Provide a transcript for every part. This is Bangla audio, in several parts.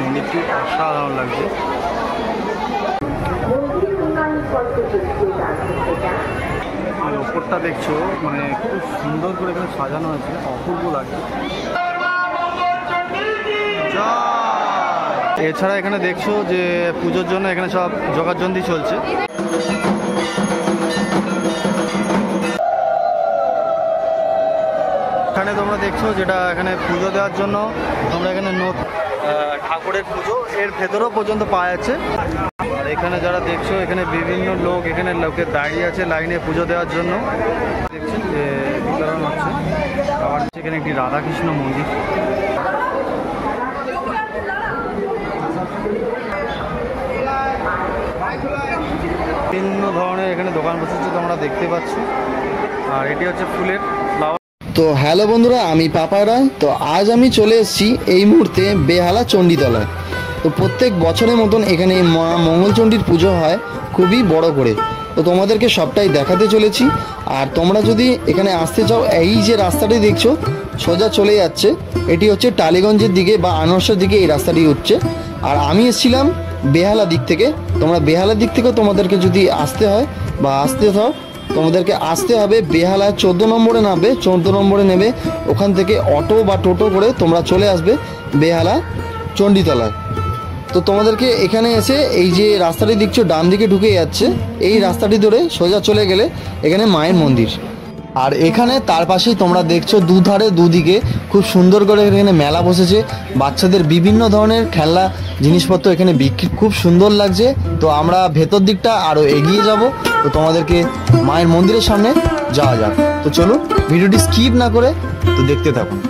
মন্দিরটি অসাধারণ লাগছে। আর ওপরটা দেখছো মানে খুব সুন্দর করে এখানে সাজানো হয়েছে, অপূর্ব লাগছে। এছাড়া এখানে দেখছো যে পুজোর জন্য এখানে সব জোগাড়যন্ত্র চলছে। এখানে তোমরা দেখছো যেটা এখানে পুজো দেওয়ার জন্য তোমরা এখানে ঠাকুরের পুজো এর ভেতরেও পর্যন্ত পাওয়া যাচ্ছে। আর এখানে যারা দেখছো এখানে বিভিন্ন লোক এখানে লোকের দাঁড়িয়ে আছে লাইনে পুজো দেওয়ার জন্য। দেখছেন যে বিতরণ হচ্ছে। আবার এখানে একটি রাধাকৃষ্ণ মন্দির। বিভিন্ন ধরনের এখানে দোকান বসেছে তোমরা দেখতে পাচ্ছ। আর এটি হচ্ছে ফুলের ফ্লাওয়ার। তো হ্যালো বন্ধুরা, আমি পাপা রায়। তো আজ আমি চলে এসেছি এই মুহূর্তে বেহালা চণ্ডীতলায়। তো প্রত্যেক বছরের মতন এখানে মা মঙ্গলচণ্ডীর পুজো হয় খুবই বড় করে। তো তোমাদেরকে সবটাই দেখাতে চলেছি। আর তোমরা যদি এখানে আসতে চাও, এই যে রাস্তাটি দেখছো সোজা চলে যাচ্ছে, এটি হচ্ছে টালিগঞ্জের দিকে বা আনোয়ারসার দিকে এই রাস্তাটি হচ্ছে। আর আমি এসেছিলাম বেহালা দিক থেকে। তোমরা বেহালার দিক থেকেও তোমাদেরকে যদি আসতে হয় বা আসতে চাও, তোমাদেরকে আসতে হবে বেহালা 14 নম্বরে নামবে। 14 নম্বরে নেবে, ওখান থেকে অটো বা টোটো করে তোমরা চলে আসবে বেহালা চণ্ডীতলায়। তো তোমাদেরকে এখানে এসে এই যে রাস্তাটি দেখছো ডান দিকে ঢুকে যাচ্ছে, এই রাস্তাটি ধরে সোজা চলে গেলে এখানে মায়ের মন্দির। আর এখানে তার পাশেই তোমরা দেখছো দুধারে দুদিকে খুব সুন্দর করে এখানে মেলা বসেছে। বাচ্চাদের বিভিন্ন ধরনের খেলনা জিনিসপত্র এখানে বিক্রি, খুব সুন্দর লাগছে। তো আমরা ভেতর দিকটা আরও এগিয়ে যাব। তো তোমাদেরকে মায়ের মন্দিরের সামনে যাওয়া যাক। তো চলো ভিডিওটি স্কিপ না করে তো দেখতে থাকুন।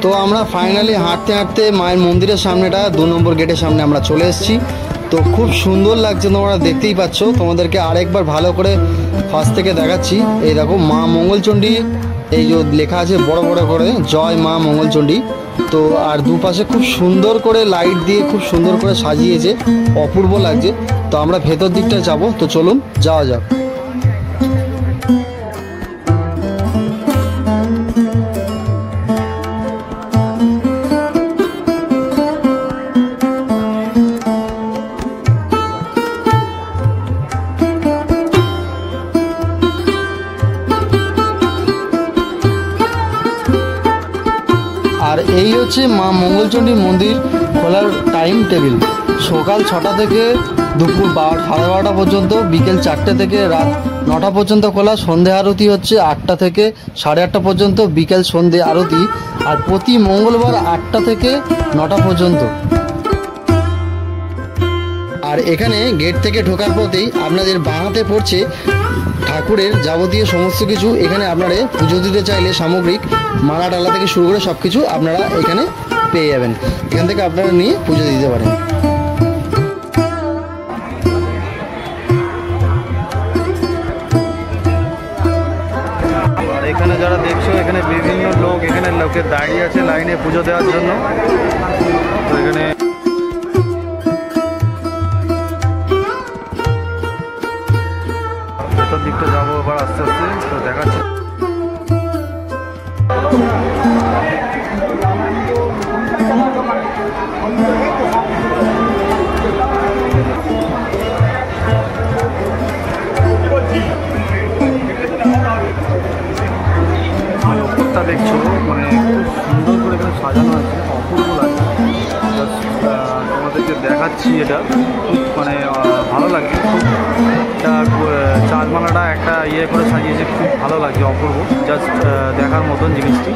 তো আমরা ফাইনালি হাঁটতে হাঁটতে মায়ের মন্দিরের সামনেটা 2 নম্বর গেটের সামনে আমরা চলে এসেছি। তো খুব সুন্দর লাগছে, তোমরা দেখতেই পাচ্ছ। তোমাদেরকে আরেকবার ভালো করে ফার্স্ট থেকে দেখাচ্ছি। এই দেখো মা মঙ্গলচণ্ডী, এই যে লেখা আছে বড় বড় করে জয় মা মঙ্গলচণ্ডী। তো আর দুপাশে খুব সুন্দর করে লাইট দিয়ে খুব সুন্দর করে সাজিয়েছে, অপূর্ব লাগছে। তো আমরা ভেতর দিকটা যাব। তো চলুন যাওয়া যাক। আর এই হচ্ছে মা মঙ্গলচণ্ডী মন্দির খোলার টাইম টেবিল। সকাল 6টা থেকে দুপুর 12:30 পর্যন্ত, বিকেল 4টে থেকে রাত 9টা পর্যন্ত খোলা। সন্ধে আরতি হচ্ছে 8টা থেকে 8:30 পর্যন্ত, বিকেল সন্ধে আরতি। আর প্রতি মঙ্গলবার 8টা থেকে 9টা পর্যন্ত। আর এখানে গেট থেকে ঢোকার পথেই আপনাদের বাঁ হাতে পড়ছে ঠাকুরের যাবতীয় সমস্ত কিছু। এখানে আপনারা পুজো দিতে চাইলে সামগ্রিক মালা ডালা থেকে শুরু করে সব কিছু আপনারা এখানে পেয়ে যাবেন। এখান থেকে আপনারা নিয়ে পুজো দিতে পারেন। আর এখানে যারা দেখছো এখানে বিভিন্ন লোক এখানে লোকের দাঁড়িয়ে আছে লাইনে পুজো দেওয়ার জন্য। তো এখানে ভেতর দিকটা যাবো এবার আস্তে আস্তে। তো দেখাচ্ছি ওপরটা দেখছো মানে খুব সুন্দর করে এখানে সাজানো আছে, অপূর্ব লাগছে। তোমাদেরকে দেখাচ্ছি, এটা খুব মানে ভালো লাগছে। খুব মালাটা একটা ইয়ে করে সাজিয়েছে, খুব ভালো লাগছে, অপূর্ব, জাস্ট দেখার মতন জিনিসটি।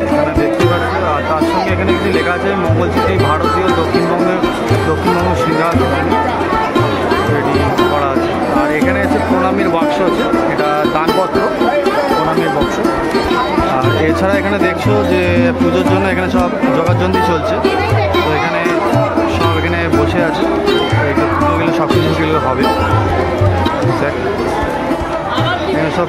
এখানে দেখতে পাচ্ছি, আর তার সঙ্গে এখানে কিছু লেখা আছে মঙ্গলচিত্রী ভারতীয় দক্ষিণবঙ্গ সিংহাসন রেডি করা আছে। আর এখানে আছে প্রণামীর বাক্স আছে, এটা দানপত্র প্রণামীর বাক্স। আর এছাড়া এখানে দেখছো যে পুজোর জন্য এখানে সব জোগাড়যন্ত্রী চলছে, তো এখানে সব এখানে বসে আছে, এই পুজোগুলো সব কিছুগুলো হবে। এখানে সব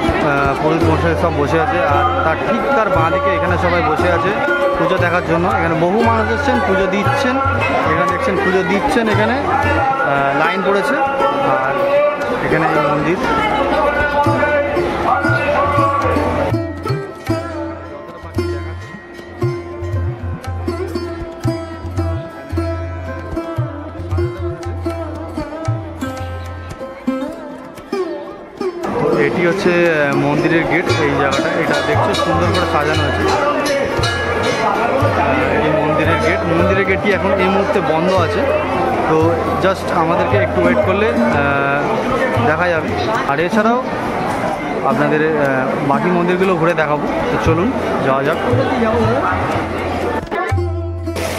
পুরুষ মশাই সব বসে আছে, আর তার ঠিক তার বাঁ দিকে এখানে সবাই বসে আছে পুজো দেখার জন্য। এখানে বহু মানুষ এসছেন, পুজো দিচ্ছেন, এখানে দেখছেন পুজো দিচ্ছেন, এখানে লাইন পড়েছে। আর এখানে এই মন্দির, এটি হচ্ছে মন্দিরের গেট। এই জায়গাটা এটা দেখছো সুন্দর করে সাজানো আছে, এই মন্দিরের গেটটি এখন এই মুহূর্তে বন্ধ আছে, তো জাস্ট আমাদেরকে একটু ওয়েট করলে দেখা যাবে। আর এছাড়াও আপনাদের বাকি মন্দিরগুলো ঘুরে দেখাবো, তো চলুন যাওয়া যাক।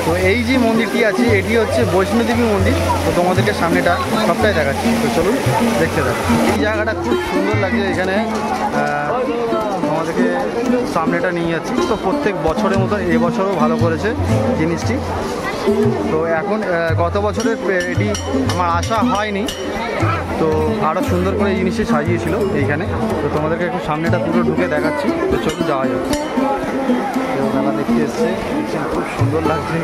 তো এই যে মন্দিরটি আছে এটি হচ্ছে বৈষ্ণোদেবী মন্দির, তো তোমাদেরকে সামনেটা সবটাই দেখাচ্ছি, তো চলুন দেখতে থাকো। এই জায়গাটা খুব সুন্দর লাগছে, এখানে আমাদেরকে সামনেটা নিয়ে যাচ্ছি। তো প্রত্যেক বছরের মতো এবছরও ভালো করেছে জিনিসটি। তো এখন গত বছরের এটি আমার আশা হয়নি, তো আরও সুন্দর করে এই জিনিসটি সাজিয়েছিল এইখানে। তো তোমাদেরকে একটু সামনেটা পুরো ঢুকে দেখাচ্ছি, তো চলুন যাওয়া যাবে। তো মেলা দেখতে এসছে, খুব সুন্দর লাগছে,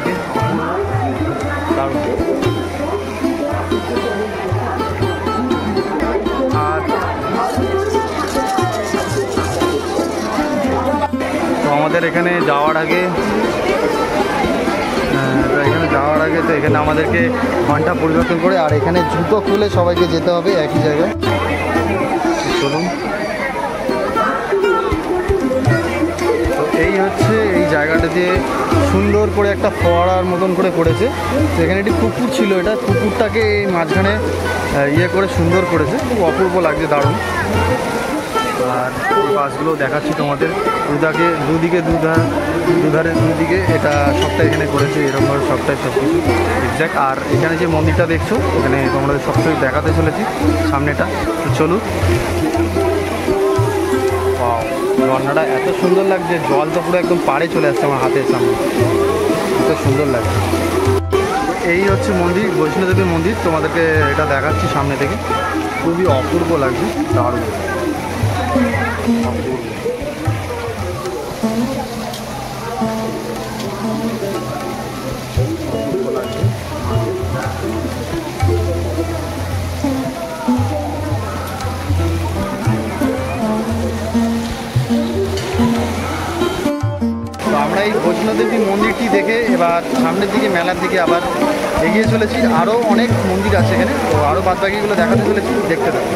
দারুণ। আর তো আমাদের এখানে যাওয়ার আগে তো এখানে আমাদেরকে ঘন্টা পরিবর্তন করে আর এখানে জুতো খুলে সবাইকে যেতে হবে একই জায়গায়। চলুন, তো এই হচ্ছে এই জায়গাটা দিয়ে সুন্দর করে একটা ফোয়ারার মতন করে করেছে। তো এখানে একটি পুকুর ছিল, এটা পুকুরটাকে এই মাঝখানে ইয়ে করে সুন্দর করেছে, খুব অপূর্ব লাগছে, দারুণ। আর এই বাসগুলো দেখাচ্ছি তোমাদের, দুদিকে এটা সবটাই এখানে করেছে, এরকমভাবে সবটাই সব কিছু এক্স্যাক্ট। আর এখানে যে মন্দিরটা দেখছো এখানে তোমাদের সব কিছু দেখাতে চলেছি সামনেটা, তো চলুন। ঝর্ণাটা এত সুন্দর লাগছে, জল তো পুরো একদম পাড়ে চলে আসছে আমার হাতের সামনে, এত সুন্দর লাগছে। এই হচ্ছে মন্দির, বৈষ্ণোদেবী মন্দির, তোমাদেরকে এটা দেখাচ্ছি সামনে থেকে, খুবই অপূর্ব লাগছে, দারুণ অপূর্ব। আমরা এই বৈষ্ণোদেবী মন্দিরটি দেখে এবার সামনের দিকে মেলার দিকে আবার এগিয়ে চলেছি। আরও অনেক মন্দির আছে এখানে, তো আরও বাদবাকিগুলো দেখাতে চলেছি, দেখতে থাকুন।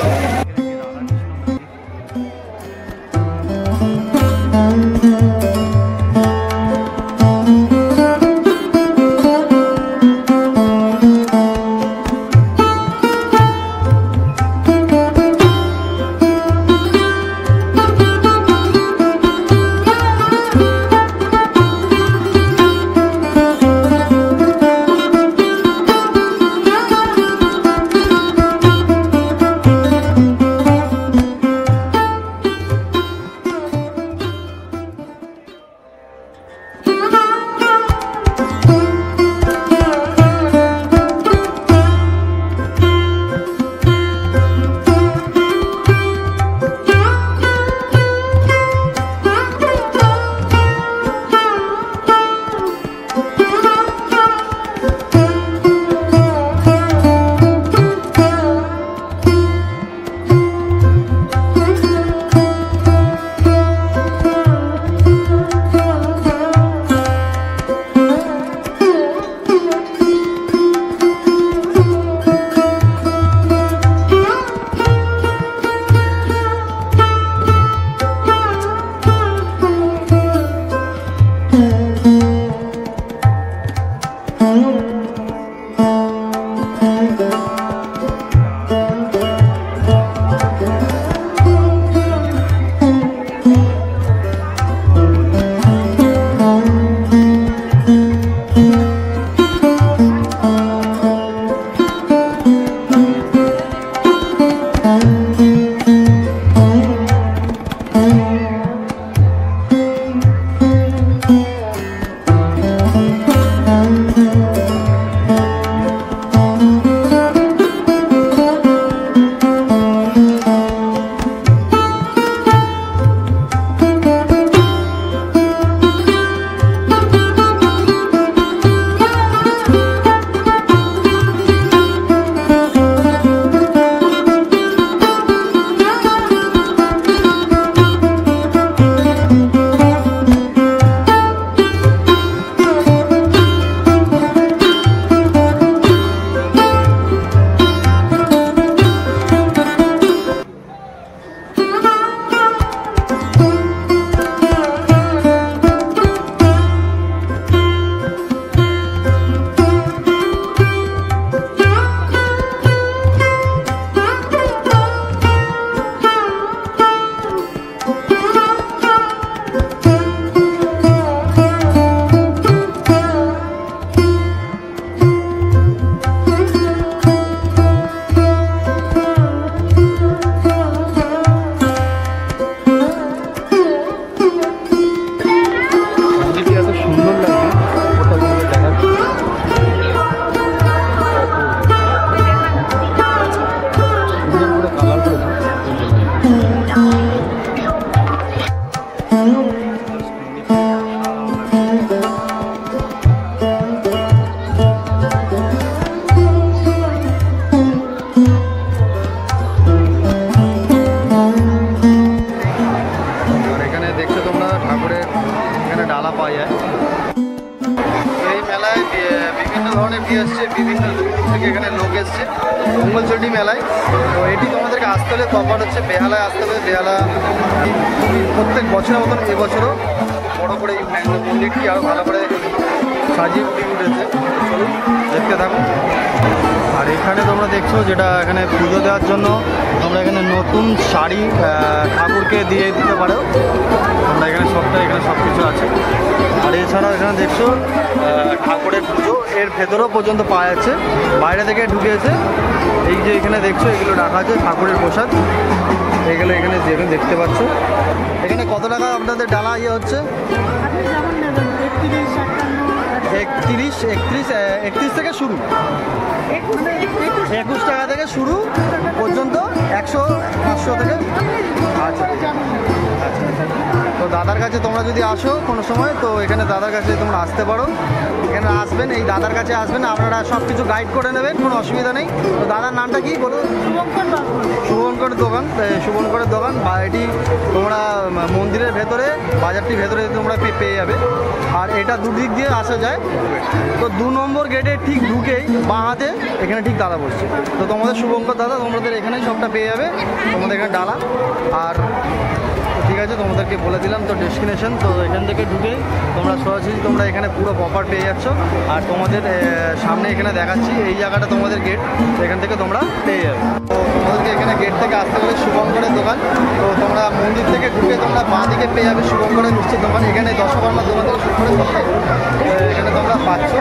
দিয়ে এসছে, বিভিন্ন দূর থেকে এখানে লোক এসছে মঙ্গলচণ্ডী মেলায়। তো এটি তোমাদেরকে আসতে হলে প্রপার হচ্ছে বেহালায় আসতে হবে। বেহালা প্রত্যেক বছরের মতন এবছরও বড় করে এই মন্দিরটি আরও ভালো করে সাজিয়ে উঠেছে। চলুন দেখতে থাকুন। আর এখানে তোমরা দেখছো যেটা এখানে পুজো দেওয়ার জন্য তোমরা এখানে নতুন শাড়ি ঠাকুরকে দিয়ে দিতে পারো। তোমরা এখানে সব কিছু আছে। আর এছাড়াও এখানে দেখছো ঠাকুরের পুজো এর ভেতরেও পর্যন্ত পাওয়া যাচ্ছে, বাইরে থেকে ঢুকেছে। এই যে এখানে দেখছো এগুলো রাখা আছে ঠাকুরের প্রসাদ, এগুলো এখানে যেখানে দেখতে পাচ্ছ। এখানে কত টাকা আপনাদের ডালা হচ্ছে? 31 থেকে শুরু, 21 টাকা থেকে শুরু পর্যন্ত 100 500 থেকে। আচ্ছা তো দাদার কাছে তোমরা যদি আসো কোনো সময়, তো এখানে দাদার কাছে তোমরা আসতে পারো। এখানে আসবেন, এই দাদার কাছে আসবেন, আপনারা সব কিছু গাইড করে নেবেন, কোনো অসুবিধা নেই। তো দাদার নামটা কি বলো? শুভঙ্করের দোকান। শুভঙ্করের দোকান বা এটি তোমরা মন্দিরের ভেতরে, বাজারটির ভেতরে তোমরা পেয়ে যাবে। আর এটা দুদিক দিয়ে আসা যায়। তো 2 নম্বর গেটে ঠিক ঢুকেই বাঁ হাতে এখানে ঠিক দাদা বসছে। তো তোমাদের শুভঙ্কর দাদা তোমাদের এখানেই সবটা পেয়ে যাবে, তোমাদের এখানে ডালা। আর ঠিক আছে, তোমাদেরকে বলে দিলাম তো ডেস্টিনেশন। তো এখান থেকে ঢুকেই তোমরা সরাসরি তোমরা এখানে পুরো প্রপার পেয়ে যাচ্ছ। আর তোমাদের সামনে এখানে দেখাচ্ছি এই জায়গাটা তোমাদের গেট, এখান থেকে তোমরা পেয়ে যাবে। তো তোমাদেরকে এখানে গেট থেকে আসতে গেলে শুভঙ্করের দোকান। তো তোমরা মন্দির থেকে ঢুকে তোমরা বাঁ দিকে পেয়ে যাবে শুভঙ্করের মিষ্টির দোকান। এখানে দশকর্মার দোকান থেকে শুরু করে সবটাই এখানে তোমরা পাচ্ছ।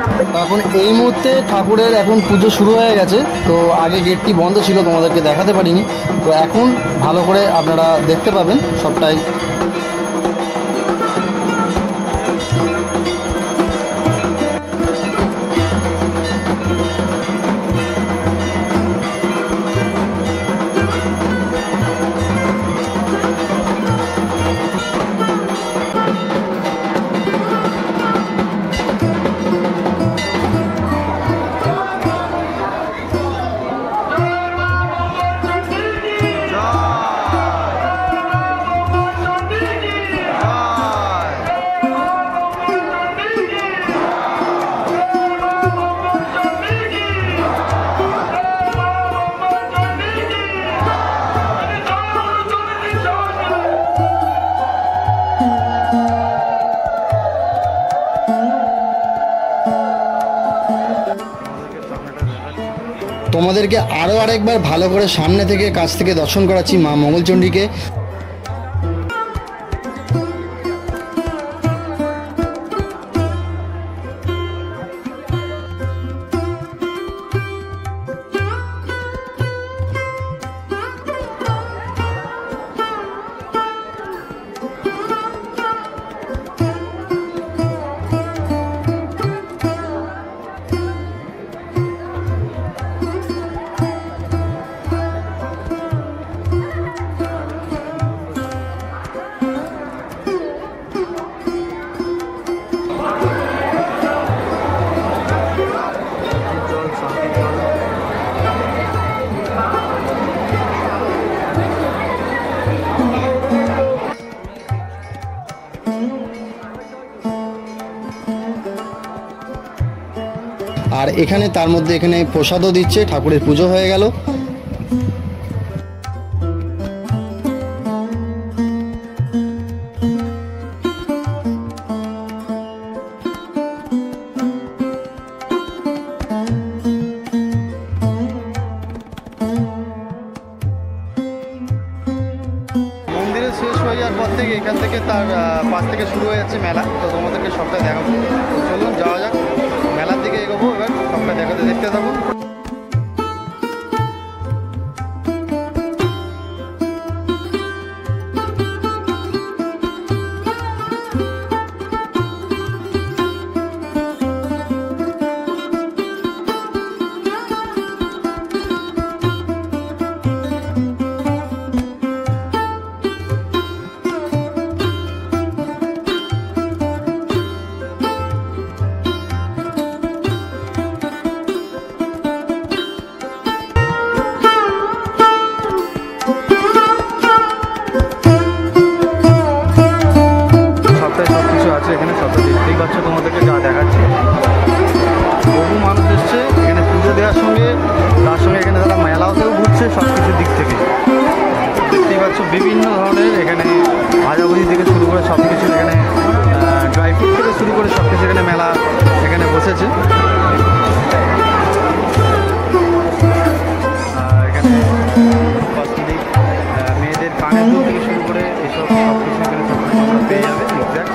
এখন এই মুহূর্তে ঠাকুরের এখন পুজো শুরু হয়ে গেছে। তো আগে গেটটি বন্ধ ছিল, তোমাদেরকে দেখাতে পারিনি। তো এখন ভালো করে আপনারা দেখতে পাবেন সবটাই। তোমাদেরকে আরও আরেকবার ভালো করে সামনে থেকে কাছ থেকে দর্শন করাচ্ছি মা মঙ্গলচণ্ডীকে। আর এখানে তার মধ্যে এখানে প্রসাদও দিচ্ছে, ঠাকুরের পুজো হয়ে গেল। মন্দিরে শেষ হয়ে যাওয়ার পর থেকে এখান থেকে তার পাশ থেকে শুরু হয়ে যাচ্ছে মেলা। তো তোমাদেরকে সবটা দেখাবো। চলুন যাওয়া যাক, মেলার দিকে এগোবো। এবার সবটা দেখতে থাকুন। এখানে সবটা দেখতেই পাচ্ছ, তোমাদেরকে যা দেখাচ্ছি। বহু মানুষ এসছে রয়েছে সব কিছু দিক থেকে। দেখতেই পাচ্ছ বিভিন্ন ধরনের এখানে ভাজাভুজি থেকে শুরু করে সব কিছু এখানে, ড্রাই ফ্রুট থেকে শুরু করে সব কিছু এখানে মেলা এখানে বসেছে। এখানে কসমেটিক, মেয়েদের কানের দুল থেকে শুরু করে এসব সব কিছু এখানে সব কিছু তোমরা পেয়ে যাবে এক্স্যাক্ট।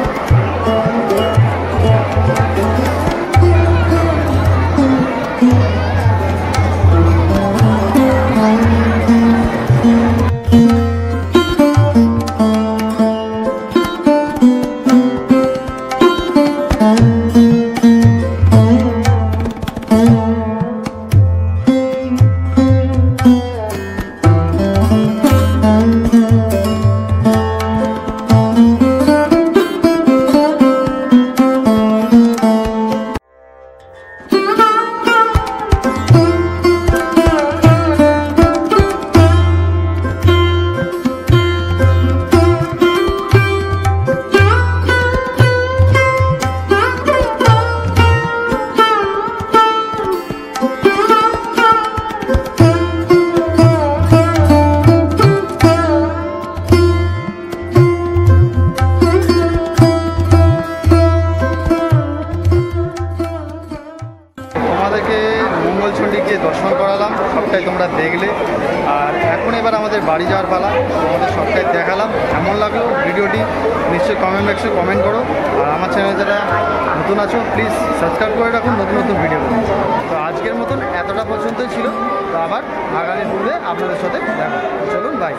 তোমাদেরকে মঙ্গলচণ্ডীকে দর্শন করালাম, সবটাই তোমরা দেখলে। আর এখন এবার আমাদের বাড়ি যাওয়ার পালা। তোমাদের সবটাই দেখালাম। কেমন লাগলো ভিডিওটি নিশ্চয়ই কমেন্ট বক্সে কমেন্ট করো। আর আমার চ্যানেলে যারা নতুন আছো প্লিজ সাবস্ক্রাইব করে রাখুন নতুন নতুন ভিডিও। তো আজকের মতন এতটা পর্যন্তই ছিল। তো আবার আগামী পূর্বে আপনাদের সাথে দেখা। চলুন, বাই।